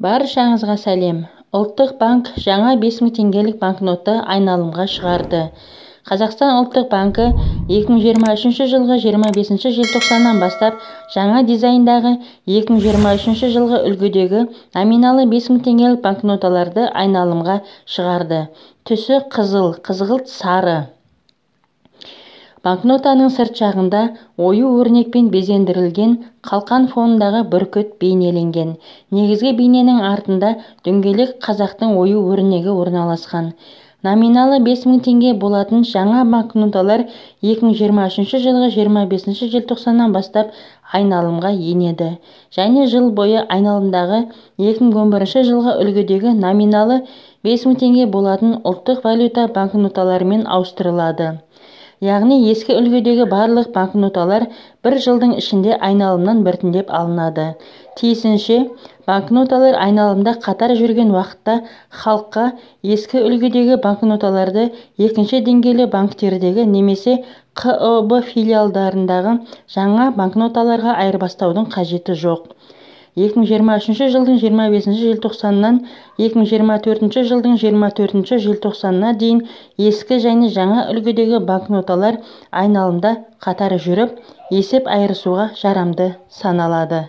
Баршаңызға сәлем. Ұлттық банк жаңа 5000 теңгелік банкнотты айналымға шығарды. Қазақстан ұлттық банкі 2023 жылғы 25 желтоқсаннан бастап жаңа дизайндағы 2023 жылғы үлгідегі номиналы 5000 теңгелік банкноталарды айналымға шығарды. Түсі қызыл, қызғылт сары. Банкнотаның сырт жағында ою-өрнекпен безендірілген қалқан фонындағы бүркіт бейнеленген. Негізгі бейненің артында дөңгелек қазақтың ою-өрнегі орналасқан. Номиналы 5000 теңге болатын жаңа банкноталар 2023 жылғы 25 желтоқсаннан бастап айналымға енеді. Және жыл бойы айналымдағы 2011 жылғы үлгідегі номиналы 5000 теңге болатын ұлттық валюта банкноталарымен ауыстырылады. Яғни ескі үлгідегі барлық банкноталар бір жылдың ішінде айналымнан біртіндеп алынады. Тиісінше, банкноталар айналымда қатар жүрген уақытта халыққа ескі үлгідегі банкноталарды екінші деңгейлі банктердегі немесе КОБ филиалдарындағы жаңа банкноталарға айырбастаудың қажеті жоқ. 2023 жылдың 25 желтоқсанынан 2024 жылдың 24 желтоқсанына дейін ескі және жаңа үлгідегі банкноталар айналымда қатар жүріп, есеп айырысуға жарамды саналады.